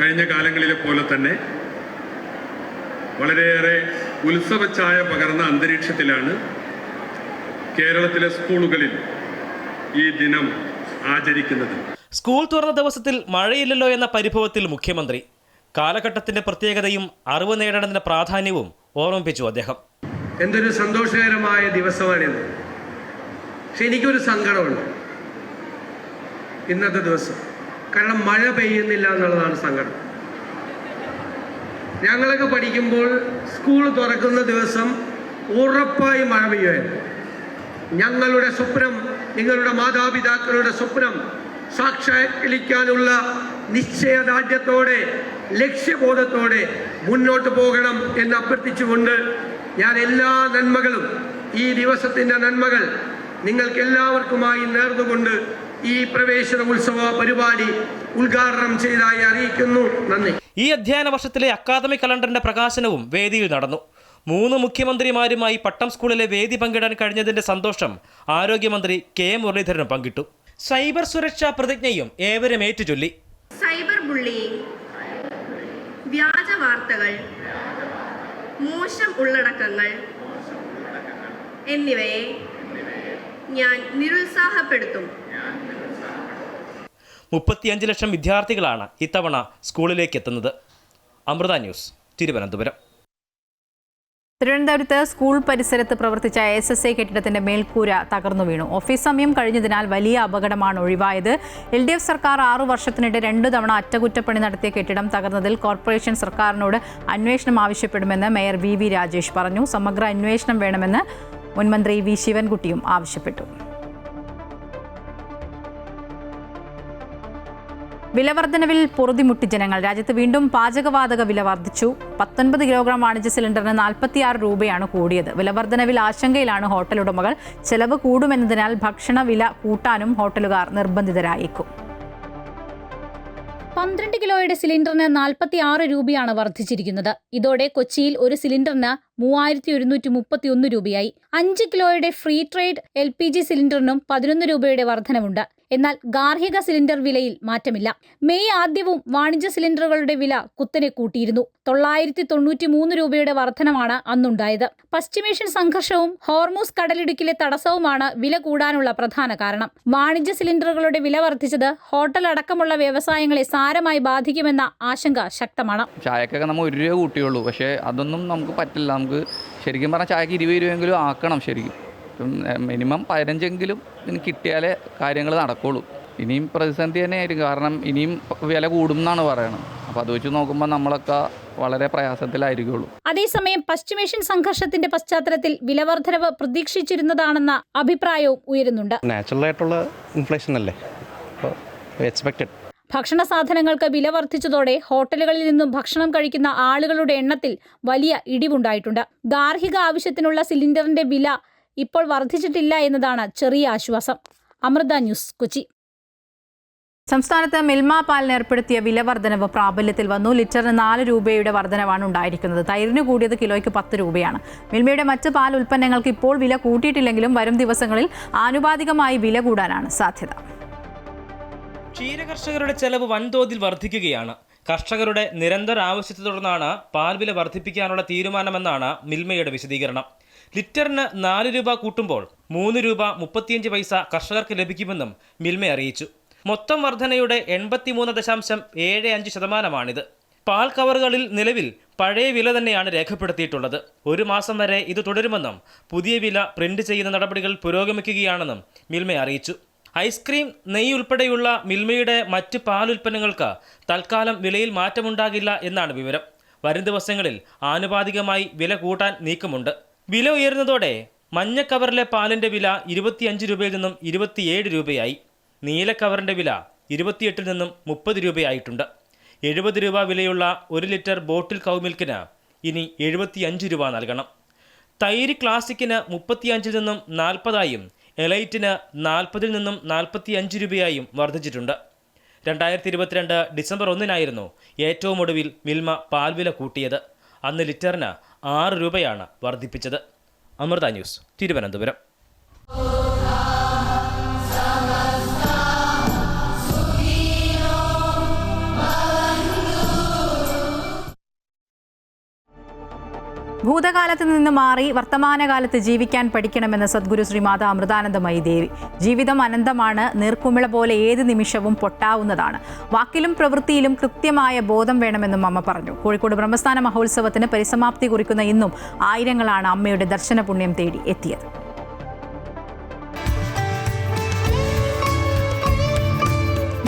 കഴിഞ്ഞ കാലങ്ങളിലെ പോലെ തന്നെ വളരെയേറെ ഉത്സവച്ചായ പകർന്ന അന്തരീക്ഷത്തിലാണ് കേരളത്തിലെ സ്കൂളുകളിൽ ഈ ദിനം ആചരിക്കുന്നത്. സ്കൂൾ തുറന്ന ദിവസത്തിൽ മഴയില്ലല്ലോ എന്ന പരിഭവത്തിൽ മുഖ്യമന്ത്രി. കാലഘട്ടത്തിന്റെ പ്രത്യേകതയും അറിവ് നേടേണ്ടതിന്റെ പ്രാധാന്യവും ഓർമ്മിപ്പിച്ചു അദ്ദേഹം. എന്തൊരു സന്തോഷകരമായ ദിവസമാണിത്. പക്ഷെ എനിക്കൊരു സങ്കടമുണ്ട് ഇന്നത്തെ ദിവസം. കാരണം മഴ പെയ്യുന്നില്ല എന്നുള്ളതാണ് സങ്കടം. ഞങ്ങളൊക്കെ പഠിക്കുമ്പോൾ സ്കൂൾ തുറക്കുന്ന ദിവസം ഉറപ്പായി മഴ പെയ്യുമായിരുന്നു. ഞങ്ങളുടെ സ്വപ്നം, നിങ്ങളുടെ മാതാപിതാക്കളുടെ സ്വപ്നം സാക്ഷാത്കരിക്കാനുള്ള നിശ്ചയദാർഢ്യത്തോടെ, ലക്ഷ്യബോധത്തോടെ മുന്നോട്ട് പോകണം എന്ന് അഭ്യർത്ഥിച്ചുകൊണ്ട് ഞാൻ എല്ലാ നന്മകളും, ഈ ദിവസത്തിൻ്റെ നന്മകൾ നിങ്ങൾക്ക് എല്ലാവർക്കുമായി നേർന്നുകൊണ്ട് ഈ പ്രവേശന ഉത്സവ പരിപാടി ഉദ്ഘാടനം ചെയ്തതായി അറിയിക്കുന്നു. നന്ദി. ഈ അധ്യയന വർഷത്തിലെ അക്കാദമിക് കലണ്ടറിന്റെ പ്രകാശനവും വേദിയിൽ നടന്നു. 3 മുഖ്യമന്ത്രിമാരുമായി പട്ടം സ്കൂളിലെ വേദി പങ്കിടാൻ കഴിഞ്ഞതിന്റെ സന്തോഷം ആരോഗ്യമന്ത്രി കെ മുരളീധരനും പങ്കിട്ടു. സൈബർ സുരക്ഷാ പ്രതിജ്ഞയും ഏവരും ഏറ്റുചൊല്ലി. സൈബർ ബുള്ളിയിങ്, വ്യാജ വാർത്തകൾ, മോശം ഉള്ളടക്കങ്ങൾ എന്നിവയെ ഞാൻ നിരുത്സാഹപ്പെടുത്തും. 35 ലക്ഷം വിദ്യാർത്ഥികളാണ് ഇത്തവണ സ്കൂളിലേക്ക് എത്തുന്നത്. അമൃത ന്യൂസ്, തിരുവനന്തപുരം. തിരുവനന്തപുരത്ത് സ്കൂൾ പരിസരത്ത് പ്രവർത്തിച്ച SSA കെട്ടിടത്തിന്റെ മേൽക്കൂര തകർന്നു വീണു. ഓഫീസ് സമയം കഴിഞ്ഞതിനാൽ വലിയ അപകടമാണ് ഒഴിവായത്. LDF സർക്കാർ 6 വർഷത്തിനിടെ 2 തവണ അറ്റകുറ്റപ്പണി നടത്തിയ കെട്ടിടം തകർന്നതിൽ കോർപ്പറേഷൻ സർക്കാരിനോട് അന്വേഷണം ആവശ്യപ്പെടുമെന്ന് മേയർ വി രാജേഷ് പറഞ്ഞു. സമഗ്ര അന്വേഷണം വേണമെന്ന് മുൻമന്ത്രി വി ശിവൻകുട്ടിയും ആവശ്യപ്പെട്ടു. വിലവർദ്ധനവിൽ പൊറുതിമുട്ടി ജനങ്ങൾ. രാജ്യത്ത് വീണ്ടും പാചകവാതക വില വർദ്ധിച്ചു. 19 കിലോഗ്രാം വാണിജ്യ സിലിണ്ടറിന് 46 രൂപയാണ് കൂടിയത്. വിലവർദ്ധനവിൽ ആശങ്കയിലാണ് ഹോട്ടൽ ഉടമകൾ. ചെലവ് കൂടുമെന്നതിനാൽ ഭക്ഷണ വില കൂട്ടാനും ഹോട്ടലുകാർ നിർബന്ധിതരായേക്കും. 12 കിലോയുടെ സിലിണ്ടറിന് 46 രൂപയാണ് വർദ്ധിച്ചിരിക്കുന്നത്. ഇതോടെ കൊച്ചിയിൽ ഒരു സിലിണ്ടറിന് 3131 രൂപയായി. 5 കിലോയുടെ ഫ്രീ ട്രേഡ് LPG സിലിണ്ടറിനും 11 രൂപയുടെ വർധനവുണ്ട്. എന്നാൽ ഗാർഹിക സിലിണ്ടർ വിലയിൽ മാറ്റമില്ല. മെയ് ആദ്യവും വാണിജ്യ സിലിണ്ടറുകളുടെ വില കുത്തനെ കൂട്ടിയിരുന്നു. 993 രൂപയുടെ വർധനമാണ് അന്നുണ്ടായത്. പശ്ചിമേഷ്യൻ സംഘർഷവും ഹോർമൂസ് കടലിടുക്കിലെ തടസ്സവുമാണ് വില കൂടാനുള്ള പ്രധാന കാരണം. വാണിജ്യ സിലിണ്ടറുകളുടെ വില വർദ്ധിച്ചത് ഹോട്ടൽ അടക്കമുള്ള വ്യവസായങ്ങളെ സാരമായി ബാധിക്കുമെന്ന ആശങ്ക ശക്തമാണ്. ചായക്കൊക്കെ നമ്മൾ 1 രൂപ കൂട്ടിയുള്ളൂ. പക്ഷേ അതൊന്നും നമുക്ക് പറ്റില്ല. നമുക്ക് ശരിക്കും പറഞ്ഞാൽ ചായക്ക് 20 രൂപയെങ്കിലും ആക്കണം. ശരിക്കും മിനിമം 15 ഇനി കിട്ടിയാലേ കാര്യങ്ങൾ നടക്കുള്ളൂ. ഇനിയും പ്രതിസന്ധി തന്നെയായിരിക്കും. കാരണം ഇനിയും വില കൂടും എന്നാണ് പറയുന്നത്. അപ്പോൾ അത് വെച്ച് നോക്കുമ്പോൾ നമ്മളൊക്കെ വളരെ പ്രയാസത്തിലായിരിക്കുള്ളൂ. അതേസമയം പശ്ചിമേഷ്യൻ സംഘർഷത്തിന്റെ പശ്ചാത്തലത്തിൽ വിലവർദ്ധനവ് പ്രതീക്ഷിച്ചിരുന്നതാണെന്ന അഭിപ്രായവും ഉയരുന്നുണ്ട്. നാച്ചുറൽ ആയിട്ടുള്ള ഇൻഫ്ലേഷൻ അല്ലേ, എക്സ്പെക്റ്റഡ്. ഭക്ഷണ സാധനങ്ങൾക്ക് വില വർദ്ധിച്ചതോടെ ഹോട്ടലുകളിൽ നിന്നും ഭക്ഷണം കഴിക്കുന്ന ആളുകളുടെ എണ്ണത്തിൽ വലിയ ഇടിവുണ്ടായിട്ടുണ്ട്. ഗാർഹിക ആവശ്യത്തിനുള്ള സിലിണ്ടറിന്റെ വില ഇപ്പോൾ വർദ്ധിച്ചിട്ടില്ല എന്നതാണ് ചെറിയ ആശ്വാസം. അമൃത ന്യൂസ്, കൊച്ചി. സംസ്ഥാനത്ത് മിൽമ പാലിന് ഏർപ്പെടുത്തിയ വില വർധനവ് പ്രാബല്യത്തിൽ വന്നു. ലിറ്ററിന് 4 രൂപയുടെ വർധനവാണ് ഉണ്ടായിരിക്കുന്നത്. തൈരിന് കൂടിയത് കിലോയ്ക്ക് 10 രൂപയാണ്. മിൽമയുടെ മറ്റ് പാൽ ഉൽപ്പന്നങ്ങൾക്ക് ഇപ്പോൾ വില കൂട്ടിയിട്ടില്ലെങ്കിലും വരും ദിവസങ്ങളിൽ ആനുപാതികമായി വില കൂടാനാണ് സാധ്യത. ക്ഷീരകർഷകരുടെ ചെലവ് വൻതോതിൽ വർദ്ധിക്കുകയാണ്. കർഷകരുടെ നിരന്തര ആവശ്യത്തെ തുടർന്നാണ് പാൽ വില വർദ്ധിപ്പിക്കാനുള്ള തീരുമാനമെന്നാണ് മിൽമയുടെ വിശദീകരണം. ലിറ്ററിന് 4 രൂപ കൂട്ടുമ്പോൾ 3 രൂപ 35 പൈസ കർഷകർക്ക് ലഭിക്കുമെന്നും മിൽമ അറിയിച്ചു. മൊത്തം വർധനയുടെ 83.75%. പാൽ കവറുകളിൽ നിലവിൽ പഴയ വില തന്നെയാണ് രേഖപ്പെടുത്തിയിട്ടുള്ളത്. 1 മാസം വരെ ഇത് തുടരുമെന്നും പുതിയ വില പ്രിന്റ് ചെയ്യുന്ന നടപടികൾ പുരോഗമിക്കുകയാണെന്നും മിൽമ അറിയിച്ചു. ഐസ്ക്രീം, നെയ്യ് ഉൾപ്പെടെയുള്ള മിൽമയുടെ മറ്റ് പാലുൽപ്പന്നങ്ങൾക്ക് തൽക്കാലം വിലയിൽ മാറ്റമുണ്ടാകില്ല എന്നാണ് വിവരം. വരും ദിവസങ്ങളിൽ ആനുപാതികമായി വില കൂട്ടാൻ നീക്കമുണ്ട്. വില ഉയർന്നതോടെ മഞ്ഞ കവറിലെ പാലിൻ്റെ വില 25 രൂപയിൽ നിന്നും 27 രൂപയായി. നീല കവറിൻ്റെ വില 28 നിന്നും 30 രൂപയായിട്ടുണ്ട്. 70 രൂപ വിലയുള്ള 1 ലിറ്റർ ബോട്ടിൽ കൗമിൽക്കിന് ഇനി 75 രൂപ നൽകണം. തൈര് ക്ലാസിക്കിന് 35 നിന്നും 40ആയും എലൈറ്റിന് 40 നിന്നും 45 രൂപയായും വർദ്ധിച്ചിട്ടുണ്ട്. 2022 ഡിസംബർ 1 ഏറ്റവും ഒടുവിൽ മിൽമ പാൽവില കൂട്ടിയത്. അന്ന് ലിറ്ററിന് 6 രൂപയാണ് വർദ്ധിപ്പിച്ചത്. അമൃത ന്യൂസ്, തിരുവനന്തപുരം. ഭൂതകാലത്ത് നിന്ന് മാറി വർത്തമാനകാലത്ത് ജീവിക്കാൻ പഠിക്കണമെന്ന് സദ്ഗുരു ശ്രീ മാതാ അമൃതാനന്ദമയി ദേവി. ജീവിതം അനന്തമാണ്, നീർക്കുമിള പോലെ ഏത് നിമിഷവും പൊട്ടാവുന്നതാണ്. വാക്കിലും പ്രവൃത്തിയിലും കൃത്യമായ ബോധം വേണമെന്നും അമ്മ പറഞ്ഞു. കോഴിക്കോട് ബ്രഹ്മസ്ഥാന മഹോത്സവത്തിന് പരിസമാപ്തി കുറിക്കുന്ന ഇന്നും ആയിരങ്ങളാണ് അമ്മയുടെ ദർശന പുണ്യം തേടി എത്തിയത്.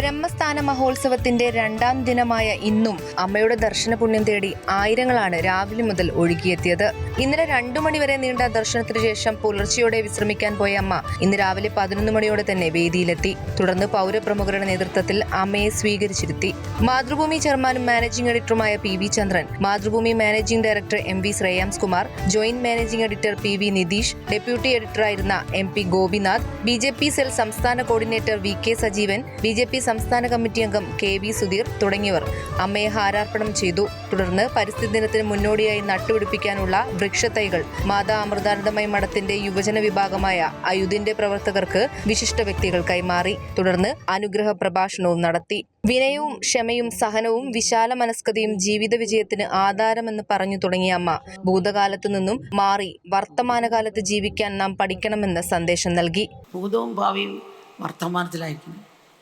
ബ്രഹ്മസ്ഥാന മഹോത്സവത്തിന്റെ 2ാം ദിനമായ ഇന്നും അമ്മയുടെ ദർശന പുണ്യം തേടി ആയിരങ്ങളാണ് രാവിലെ മുതൽ ഒഴുകിയെത്തിയത്. ഇന്നലെ 2 മണിവരെ നീണ്ട ദർശനത്തിനു ശേഷം പുലർച്ചെയോടെ വിശ്രമിക്കാൻ പോയ അമ്മ ഇന്ന് രാവിലെ 11 മണിയോടെ തന്നെ വേദിയിലെത്തി. തുടർന്ന് പൗരപ്രമുഖരുടെ നേതൃത്വത്തിൽ അമ്മയെ സ്വീകരിച്ചിരുത്തി. മാതൃഭൂമി ചെയർമാനും മാനേജിംഗ് എഡിറ്ററുമായ PV Chandran, Mathrubhumi managing director MV Shreyams Kumar, joint managing editor PV Nitish, deputy എഡിറ്ററായിരുന്ന MP ഗോപിനാഥ്, BJP സെൽ സംസ്ഥാന കോർഡിനേറ്റർ VK സജീവൻ, BJP സംസ്ഥാന കമ്മിറ്റി അംഗം KV സുധീർ തുടങ്ങിയവർ അമ്മയെ ഹാരാർപ്പണം ചെയ്തു. തുടർന്ന് പരിസ്ഥിതി ദിനത്തിന് മുന്നോടിയായി നട്ടുപിടിപ്പിക്കാനുള്ള വൃക്ഷത്തൈകൾ മാതാ അമൃതാനന്ദമയി മഠത്തിന്റെ യുവജന വിഭാഗമായ അയുതിന്റെ പ്രവർത്തകർക്ക് വിശിഷ്ട വ്യക്തികൾ കൈമാറി. തുടർന്ന് അനുഗ്രഹ പ്രഭാഷണവും നടത്തി. വിനയവും ക്ഷമയും സഹനവും വിശാല മനസ്കതയും ജീവിത വിജയത്തിന് ആധാരമെന്ന് പറഞ്ഞു തുടങ്ങിയ അമ്മ ഭൂതകാലത്തു നിന്നും മാറി വർത്തമാനകാലത്ത് ജീവിക്കാൻ നാം പഠിക്കണമെന്ന് സന്ദേശം നൽകി. ഭൂതവും ഭാവിയും വർത്തമാനത്തിലായിരിക്കണം.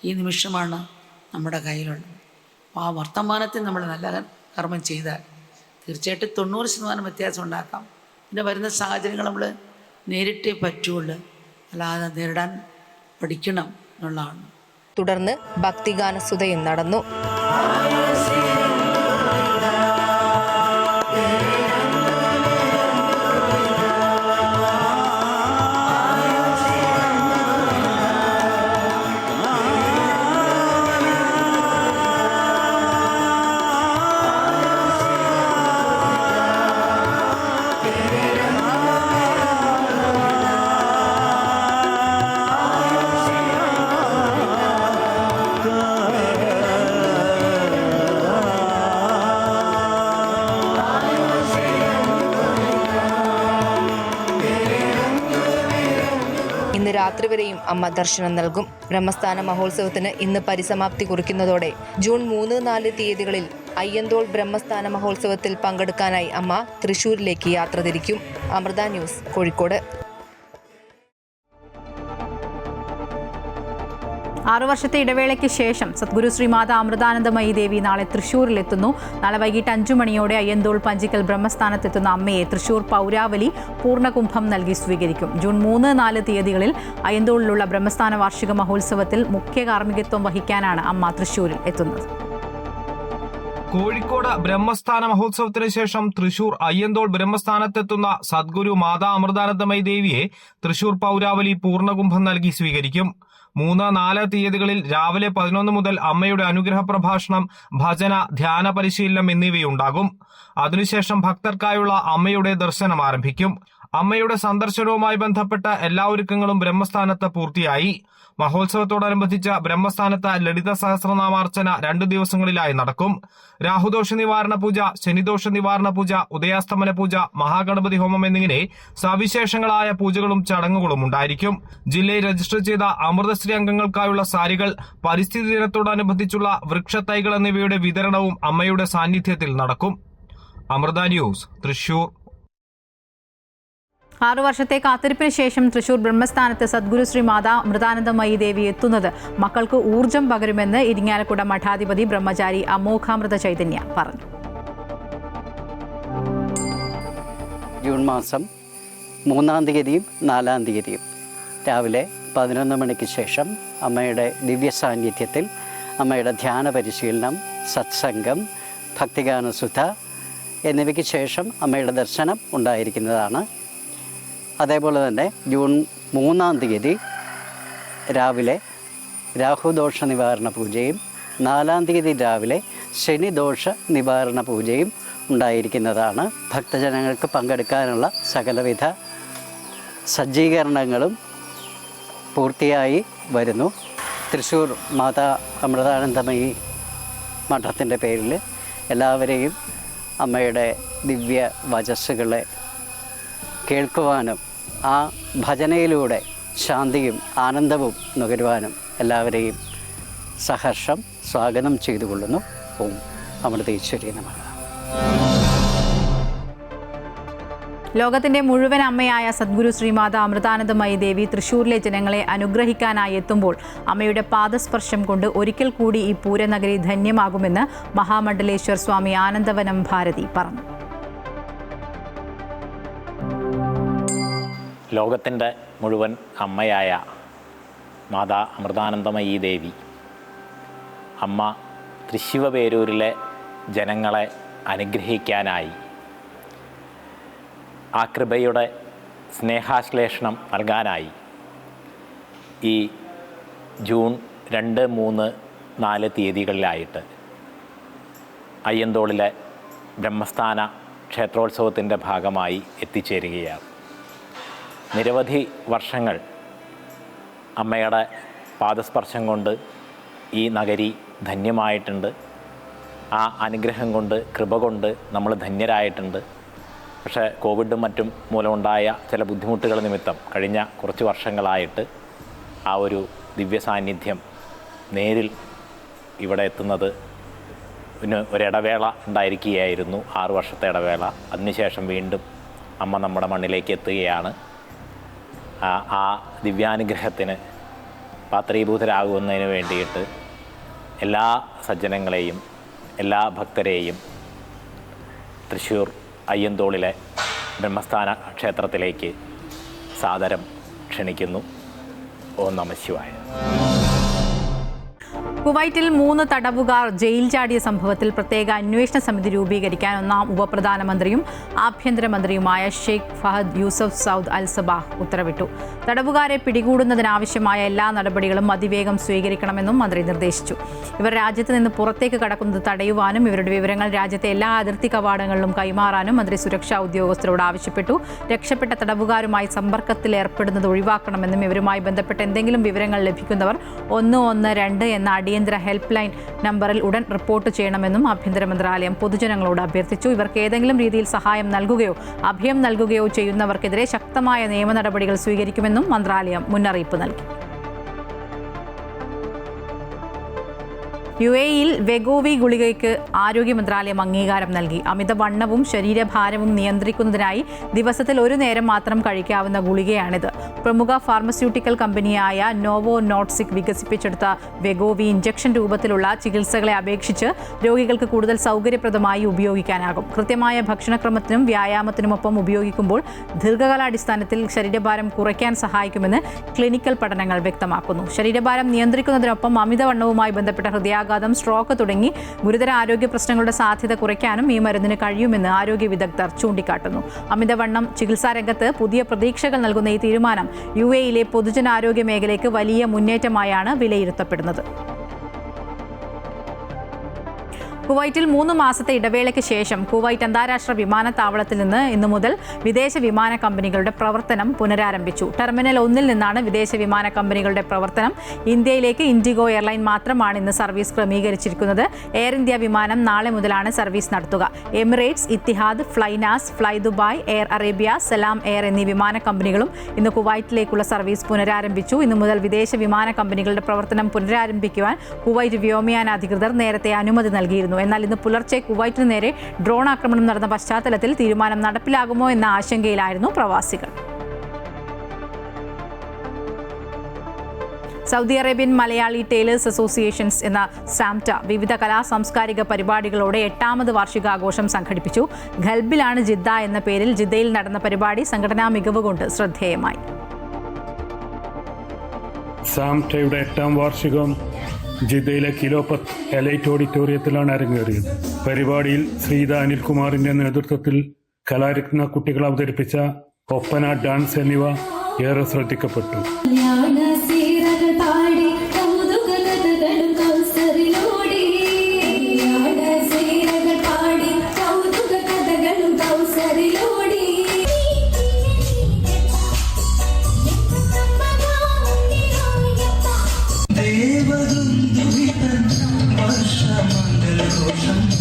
ഈ നിമിഷമാണ് നമ്മുടെ കയ്യിലുള്ളത്. അപ്പോൾ ആ വർത്തമാനത്തിൽ നമ്മൾ നല്ല കർമ്മം ചെയ്താൽ തീർച്ചയായിട്ടും 90% വ്യത്യാസം ഉണ്ടാക്കാം. പിന്നെ വരുന്ന സാഹചര്യങ്ങൾ നമ്മൾ നേരിട്ടേ പറ്റുള്ളൂ, അല്ലാതെ നേരിടാൻ പഠിക്കണം എന്നുള്ളതാണ്. തുടർന്ന് ഭക്തിഗാനസുധയും നടന്നു. ഇന്ന് രാത്രി വരെയും അമ്മ ദർശനം നൽകും. ബ്രഹ്മസ്ഥാന മഹോത്സവത്തിന് ഇന്ന് പരിസമാപ്തി കുറിക്കുന്നതോടെ ജൂൺ 3, 4 തീയതികളിൽ അയ്യന്തോൾ ബ്രഹ്മസ്ഥാന മഹോത്സവത്തിൽ പങ്കെടുക്കാനായി അമ്മ തൃശൂരിലേക്ക് യാത്ര തിരിക്കും. അമൃത ന്യൂസ്, കോഴിക്കോട്. 6 വർഷത്തെ ഇടവേളയ്ക്ക് ശേഷം സദ്ഗുരു ശ്രീ മാതാ അമൃതാനന്ദമയി ദേവി നാളെ തൃശൂരിലെത്തുന്നു. നാളെ വൈകിട്ട് 5 മണിയോടെ അയ്യന്തോൾ പഞ്ചിക്കൽ ബ്രഹ്മസ്ഥാനത്തെത്തുന്ന അമ്മയെ തൃശൂർ പൗരാവലി പൂർണ്ണകുംഭം നൽകി സ്വീകരിക്കും. ജൂൺ 3, 4 തീയതികളിൽ അയ്യന്തോളിലുള്ള ബ്രഹ്മസ്ഥാന വാർഷിക മഹോത്സവത്തിൽ മുഖ്യ കാർമ്മികത്വം വഹിക്കാനാണ് അമ്മ തൃശൂരിൽ എത്തുന്നത്. കോഴിക്കോട് ബ്രഹ്മസ്ഥാന മഹോത്സവത്തിന് ശേഷം തൃശൂർ അയ്യന്തോൾ ബ്രഹ്മസ്ഥാനത്തെത്തുന്ന സദ്ഗുരു മാതാ അമൃതാനന്ദമയി ദേവിയെ തൃശൂർ പൗരാവലി പൂർണ്ണകുംഭം നൽകി സ്വീകരിക്കും. 3, 4 തീയതികളിൽ രാവിലെ 11 മുതൽ അമ്മയുടെ അനുഗ്രഹ പ്രഭാഷണം, ഭജന, ധ്യാന പരിശീലനം എന്നിവയുണ്ടാകും. അതിനുശേഷം ഭക്തർക്കായുള്ള അമ്മയുടെ ദർശനം ആരംഭിക്കും. അമ്മയുടെ സന്ദർശനവുമായി ബന്ധപ്പെട്ട എല്ലാ ഒരുക്കങ്ങളും ബ്രഹ്മസ്ഥാനത്ത് പൂർത്തിയായി. മഹോത്സവത്തോടനുബന്ധിച്ച് ബ്രഹ്മസ്ഥാനത്ത് ലളിത സഹസ്രനാമാർച്ചന 2 ദിവസങ്ങളിലായി നടക്കും. രാഹുദോഷ നിവാരണ പൂജ, ശനിദോഷ നിവാരണ പൂജ, ഉദയാസ്തമന പൂജ, മഹാഗണപതി ഹോമം എന്നിങ്ങനെ സവിശേഷങ്ങളായ പൂജകളും ചടങ്ങുകളും ഉണ്ടായിരിക്കും. ജില്ലയിൽ രജിസ്റ്റർ ചെയ്ത അമൃതശ്രീ അംഗങ്ങൾക്കായുള്ള സാരികൾ, പരിസ്ഥിതി ദിനത്തോടനുബന്ധിച്ചുള്ള വൃക്ഷത്തൈകൾ എന്നിവയുടെ വിതരണവും അമ്മയുടെ സാന്നിധ്യത്തിൽ നടക്കും. അമൃത ന്യൂസ്, തൃശൂർ. 6 വർഷത്തെ കാത്തിരിപ്പിന് ശേഷം തൃശൂർ ബ്രഹ്മസ്ഥാനത്ത് സദ്ഗുരു ശ്രീ മാതാ അമൃതാനന്ദമയി ദേവി എത്തുന്നത് മക്കൾക്ക് ഊർജം പകരുമെന്ന് ഇരിങ്ങാലക്കുട മഠാധിപതി ബ്രഹ്മചാരി അമോഘാമൃത ചൈതന്യ പറഞ്ഞു. ജൂൺ മാസം 3-ാം തീയതിയും 4-ാം തീയതിയും രാവിലെ 11 മണിക്ക് ശേഷം അമ്മയുടെ ദിവ്യ സാന്നിധ്യത്തിൽ അമ്മയുടെ ധ്യാന പരിശീലനം, സത്സംഗം, ഭക്തിഗാനസുധ എന്നിവയ്ക്ക് ശേഷം അമ്മയുടെ ദർശനം ഉണ്ടായിരിക്കുന്നതാണ്. അതേപോലെ തന്നെ ജൂൺ 3-ാം തീയതി രാവിലെ രാഹുദോഷ നിവാരണ പൂജയും 4-ാം തീയതി രാവിലെ ശനിദോഷ നിവാരണ പൂജയും ഉണ്ടായിരിക്കുന്നതാണ്. ഭക്തജനങ്ങൾക്ക് പങ്കെടുക്കാനുള്ള സകലവിധ സജ്ജീകരണങ്ങളും പൂർത്തിയായി വരുന്നു. തൃശ്ശൂർ മാതാ അമൃതാനന്ദമയി മഠത്തിൻ്റെ പേരിൽ എല്ലാവരെയും അമ്മയുടെ ദിവ്യ വചസ്സുകളെ കേൾക്കുവാനും ആ ഭജനയിലൂടെ ശാന്തിയും ആനന്ദവും നുകരുവാനും എല്ലാവരെയും സഹർഷം സ്വാഗതം ചെയ്തുകൊള്ളുന്നു. ഓം അമൃതേശ്വരി നമഃ. ലോകത്തിന്റെ മുഴുവൻ അമ്മയായ സദ്ഗുരു ശ്രീമാത അമൃതാനന്ദമയി ദേവി തൃശൂരിലെ ജനങ്ങളെ അനുഗ്രഹിക്കാനായി എത്തുമ്പോൾ അമ്മയുടെ പാദസ്പർശം കൊണ്ട് ഒരിക്കൽ കൂടി ഈ പൂരനഗരി ധന്യമാകുമെന്ന് മഹാമണ്ഡലേശ്വർ സ്വാമി ആനന്ദവനം ഭാരതി പറഞ്ഞു. ലോകത്തിൻ്റെ മുഴുവൻ അമ്മയായ മാതാ അമൃതാനന്ദമയി ദേവി അമ്മ തൃശ്ശിവപേരൂരിലെ ജനങ്ങളെ അനുഗ്രഹിക്കാനായി ആ കൃപയുടെ സ്നേഹാശ്ലേഷണം നൽകാനായി ഈ ജൂൺ 2, 3, 4 തീയതികളിലായിട്ട് അയ്യന്തോളിലെ ബ്രഹ്മസ്ഥാന ക്ഷേത്രോത്സവത്തിൻ്റെ ഭാഗമായി എത്തിച്ചേരുകയാണ്. നിരവധി വർഷങ്ങൾ അമ്മയുടെ പാദസ്പർശം കൊണ്ട് ഈ നഗരി ധന്യമായിട്ടുണ്ട്. ആ അനുഗ്രഹം കൊണ്ട്, കൃപ കൊണ്ട് നമ്മൾ ധന്യരായിട്ടുണ്ട്. പക്ഷേ കോവിഡും മറ്റും മൂലമുണ്ടായ ചില ബുദ്ധിമുട്ടുകൾ നിമിത്തം കഴിഞ്ഞ കുറച്ച് വർഷങ്ങളായിട്ട് ആ ഒരു ദിവ്യ സാന്നിധ്യം നേരിൽ ഇവിടെ എത്തുന്നത് ഒരിടവേള ഉണ്ടായിരിക്കുകയായിരുന്നു. 6 വർഷത്തെ ഇടവേള. അതിനുശേഷം വീണ്ടും അമ്മ നമ്മുടെ മണ്ണിലേക്ക് എത്തുകയാണ്. ആ ദിവ്യാനുഗ്രഹത്തിന് പാത്രീഭൂതരാകുന്നതിന് വേണ്ടിയിട്ട് എല്ലാ സജ്ജനങ്ങളെയും എല്ലാ ഭക്തരെയും തൃശ്ശൂർ അയ്യന്തോളിലെ ബ്രഹ്മസ്ഥാന ക്ഷേത്രത്തിലേക്ക് സാദരം ക്ഷണിക്കുന്നു. ഓം നമഃ ശിവായ. കുവൈറ്റിൽ 3 തടവുകാർ ജയിൽ ചാടിയ സംഭവത്തിൽ പ്രത്യേക അന്വേഷണ സമിതി രൂപീകരിക്കാൻ 1-ാം ഉപപ്രധാനമന്ത്രിയും ആഭ്യന്തരമന്ത്രിയുമായ Sheikh Fahad Yusuf Saud Al Sabah ഉത്തരവിട്ടു. തടവുകാരെ പിടികൂടുന്നതിനാവശ്യമായ എല്ലാ നടപടികളും അതിവേഗം സ്വീകരിക്കണമെന്നും മന്ത്രി നിർദ്ദേശിച്ചു. ഇവർ രാജ്യത്ത് നിന്ന് പുറത്തേക്ക് കടക്കുന്നത് തടയുവാനും ഇവരുടെ വിവരങ്ങൾ രാജ്യത്തെ എല്ലാ അതിർത്തി കവാടങ്ങളിലും കൈമാറാനും മന്ത്രി സുരക്ഷാ ഉദ്യോഗസ്ഥരോട് ആവശ്യപ്പെട്ടു. രക്ഷപ്പെട്ട തടവുകാരുമായി സമ്പർക്കത്തിൽ ഏർപ്പെടുന്നത് ഒഴിവാക്കണമെന്നും ഇവരുമായി ബന്ധപ്പെട്ട എന്തെങ്കിലും വിവരങ്ങൾ ലഭിക്കുന്നവർ 112 എന്ന അടിയന്തര ഹെൽപ്പ് ലൈൻ നമ്പറിൽ ഉടൻ റിപ്പോർട്ട് ചെയ്യണമെന്നും ആഭ്യന്തര മന്ത്രാലയം പൊതുജനങ്ങളോട് അഭ്യർത്ഥിച്ചു. ഇവർക്ക് ഏതെങ്കിലും രീതിയിൽ സഹായം നൽകുകയോ അഭയം നൽകുകയോ ചെയ്യുന്നവർക്കെതിരെ ശക്തമായ നിയമ നടപടികൾ സ്വീകരിക്കുമെന്നും മന്ത്രാലയം മുന്നറിയിപ്പ് നൽകി. UAEയിൽ വെഗോവി ഗുളികയ്ക്ക് ആരോഗ്യ മന്ത്രാലയം അംഗീകാരം നൽകി. അമിതവണ്ണവും ശരീരഭാരവും നിയന്ത്രിക്കുന്നതിനായി ദിവസത്തിൽ 1 നേരം മാത്രം കഴിക്കാവുന്ന ഗുളികയാണിത്. പ്രമുഖ ഫാർമസ്യൂട്ടിക്കൽ കമ്പനിയായ നോവോ നോർഡിസ്ക് വികസിപ്പിച്ചെടുത്ത വെഗോവി ഇഞ്ചക്ഷൻ രൂപത്തിലുള്ള ചികിത്സകളെ അപേക്ഷിച്ച് രോഗികൾക്ക് കൂടുതൽ സൗകര്യപ്രദമായി ഉപയോഗിക്കാനാകും. കൃത്യമായ ഭക്ഷണക്രമത്തിനും വ്യായാമത്തിനുമൊപ്പം ഉപയോഗിക്കുമ്പോൾ ദീർഘകാലാടിസ്ഥാനത്തിൽ ശരീരഭാരം കുറയ്ക്കാൻ സഹായിക്കുമെന്ന് ക്ലിനിക്കൽ പഠനങ്ങൾ വ്യക്തമാക്കുന്നു. ശരീരഭാരം നിയന്ത്രിക്കുന്നതിനൊപ്പം അമിതവണ്ണവുമായി ബന്ധപ്പെട്ട ഹൃദയാഘാതം, സ്ട്രോക്ക് തുടങ്ങി ഗുരുതര ആരോഗ്യ പ്രശ്നങ്ങളുടെ സാധ്യത കുറയ്ക്കാനും ഈ മരുന്നിന് കഴിയുമെന്ന് ആരോഗ്യ വിദഗ്ധർ ചൂണ്ടിക്കാട്ടുന്നു. അമിതവണ്ണം ചികിത്സാ രംഗത്ത് പുതിയ പ്രതീക്ഷകൾ നൽകുന്ന ഈ തീരുമാനം UAEയിലെ പൊതുജനാരോഗ്യ മേഖലയ്ക്ക് വലിയ മുന്നേറ്റമായാണ് വിലയിരുത്തപ്പെടുന്നത്. കുവൈറ്റിൽ 3 മാസത്തെ ഇടവേളയ്ക്ക് ശേഷം കുവൈറ്റ് അന്താരാഷ്ട്ര വിമാനത്താവളത്തിൽ നിന്ന് ഇന്നു മുതൽ വിദേശ വിമാന കമ്പനികളുടെ പ്രവർത്തനം പുനരാരംഭിച്ചു. ടെർമിനൽ 1 നിന്നാണ് വിദേശ വിമാന കമ്പനികളുടെ പ്രവർത്തനം. ഇന്ത്യയിലേക്ക് ഇൻഡിഗോ എയർലൈൻ മാത്രമാണ് ഇന്ന് സർവീസ് ക്രമീകരിച്ചിരിക്കുന്നത്. എയർ ഇന്ത്യ വിമാനം നാളെ മുതലാണ് സർവീസ് നടത്തുക. Emirates, Etihad, Flynas, fly Dubai, air Arabia, Salam air എന്നീ വിമാന കമ്പനികളും ഇന്ന് കുവൈറ്റിലേക്കുള്ള സർവീസ് പുനരാരംഭിച്ചു. ഇന്നു മുതൽ വിദേശ വിമാന കമ്പനികളുടെ പ്രവർത്തനം പുനരാരംഭിക്കുവാൻ കുവൈറ്റ് വ്യോമയാന അധികൃതർ നേരത്തെ അനുമതി നൽകിയിരുന്നു. എന്നാൽ ഇന്ന് പുലർച്ചെ കുവൈറ്റിന് നേരെ ഡ്രോൺ ആക്രമണം നടന്ന പശ്ചാത്തലത്തിൽ തീരുമാനം നടപ്പിലാകുമോ എന്ന ആശങ്കയിലായിരുന്നു പ്രവാസികൾ. Saudi Arabian Malayali tailors associations എന്ന സാംറ്റ വിവിധ കലാ-സാംസ്കാരിക പരിപാടികളോടെ 8ാമത് വാർഷികാഘോഷം സംഘടിപ്പിച്ചു. ഖൽബിലാണ് ജിദ്ദ എന്ന പേരിൽ ജിദ്ദയിൽ നടന്ന പരിപാടി സംഘടനാ മികവ് കൊണ്ട് ശ്രദ്ധേയമായി. സാംറ്റയുടെ 8ാം വാർഷികം ജിദ്ദയിലെ കിലോപത്ത് എലൈറ്റ് ഓഡിറ്റോറിയത്തിലാണ് അരങ്ങേറിയത്. പരിപാടിയിൽ ശ്രീത അനിൽകുമാറിന്റെ നേതൃത്വത്തിൽ കലാരത്ന കുട്ടികൾ അവതരിപ്പിച്ച ഒപ്പന, ഡാൻസ് എന്നിവ ഏറെ ശ്രദ്ധിക്കപ്പെട്ടു.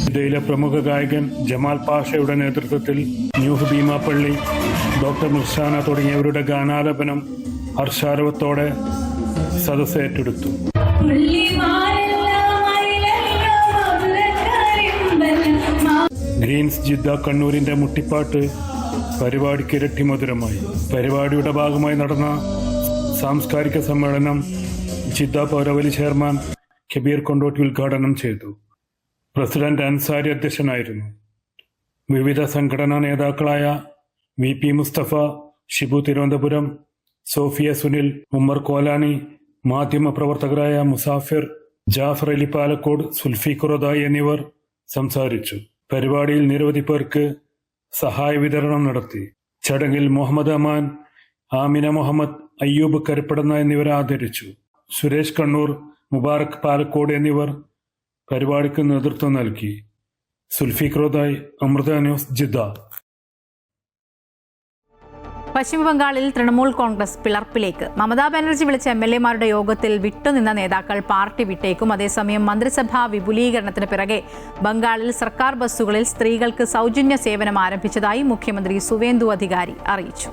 ജിദ്ദയിലെ പ്രമുഖ ഗായകൻ ജമാൽ പാഷയുടെ നേതൃത്വത്തിൽ ന്യൂഹ് ഭീമാപ്പള്ളി, ഡോക്ടർ മിർഷാന തുടങ്ങിയവരുടെ ഗാനാലാപനം ഹർഷാരവത്തോടെ സദസ്സ് ഏറ്റെടുത്തു. ഗ്രീൻസ് ജിദ്ദ കണ്ണൂരിന്റെ മുട്ടിപ്പാട്ട് പരിപാടിക്ക് ഇരട്ടി മധുരമായി. പരിപാടിയുടെ ഭാഗമായി നടന്ന സാംസ്കാരിക സമ്മേളനം ജിദ്ദ പൗരവലി ചെയർമാൻ കബീർ കൊണ്ടോട്ടി ഉദ്ഘാടനം ചെയ്തു. പ്രസിഡന്റ് അൻസാരി അധ്യക്ഷനായിരുന്നു. വിവിധ സംഘടനാ നേതാക്കളായ VP മുസ്തഫ, ഷിബു തിരുവനന്തപുരം, സോഫിയ സുനിൽ, ഉമ്മർ കോലാനി, മാധ്യമ പ്രവർത്തകരായ മുസാഫിർ, ജാഫർ അലി പാലക്കോട്, സുൽഫി ഖുറദായി എന്നിവർ സംസാരിച്ചു. പരിപാടിയിൽ നിരവധി പേർക്ക് സഹായ വിതരണം നടത്തി. ചടങ്ങിൽ മുഹമ്മദ് അമാൻ, ആമിന മുഹമ്മദ്, അയ്യൂബ് കരപ്പടന്ന എന്നിവരെ ആദരിച്ചു. സുരേഷ് കണ്ണൂർ, മുബാറക് പാലക്കോട് എന്നിവർ പരിപാടിക്ക് നേതൃത്വം നൽകി. Sulfi Khuradai, Amrita news, Jeddah. പശ്ചിമബംഗാളിൽ തൃണമൂൽ കോൺഗ്രസ് പിളർപ്പിലേക്ക്. മമതാ ബാനർജി വിളിച്ച MLA-മാരുടെ യോഗത്തിൽ വിട്ടുനിന്ന നേതാക്കൾ പാർട്ടി വിട്ടേക്കും. അതേസമയം മന്ത്രിസഭാ വിപുലീകരണത്തിന് പിറകെ ബംഗാളിൽ സർക്കാർ ബസ്സുകളിൽ സ്ത്രീകൾക്ക് സൗജന്യ സേവനം ആരംഭിച്ചതായി മുഖ്യമന്ത്രി സുവേന്ദു അധികാരി അറിയിച്ചു.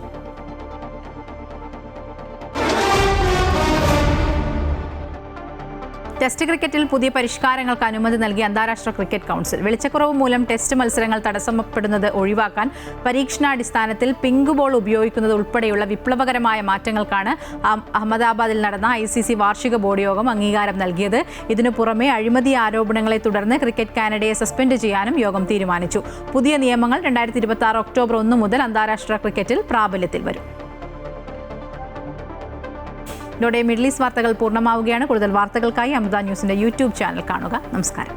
ടെസ്റ്റ് ക്രിക്കറ്റിൽ പുതിയ പരിഷ്കാരങ്ങൾക്ക് അനുമതി നൽകി അന്താരാഷ്ട്ര ക്രിക്കറ്റ് കൗൺസിൽ. വെളിച്ചക്കുറവ് മൂലം ടെസ്റ്റ് മത്സരങ്ങൾ തടസ്സപ്പെടുന്നത് ഒഴിവാക്കാൻ പരീക്ഷണാടിസ്ഥാനത്തിൽ പിങ്ക് ബോൾ ഉപയോഗിക്കുന്നത് ഉൾപ്പെടെയുള്ള വിപ്ലവകരമായ മാറ്റങ്ങൾക്കാണ് അഹമ്മദാബാദിൽ നടന്ന ICC വാർഷിക ബോർഡ് യോഗം അംഗീകാരം നൽകിയത്. ഇതിനു പുറമെ അഴിമതി ആരോപണങ്ങളെ തുടർന്ന് ക്രിക്കറ്റ് കാനഡയെ സസ്പെൻഡ് ചെയ്യാനും യോഗം തീരുമാനിച്ചു. പുതിയ നിയമങ്ങൾ 2026 ഒക്ടോബർ 1 മുതൽ അന്താരാഷ്ട്ര ക്രിക്കറ്റിൽ പ്രാബല്യത്തിൽ വരും. ഇതോടെ മിഡിൽ ഈസ്റ്റ് വാർത്തകൾ പൂർണ്ണമാവുകയാണ്. കൂടുതൽ വാർത്തകൾക്കായി അമൃത ന്യൂസിന്റെ YouTube ചാനൽ കാണുക. നമസ്കാരം.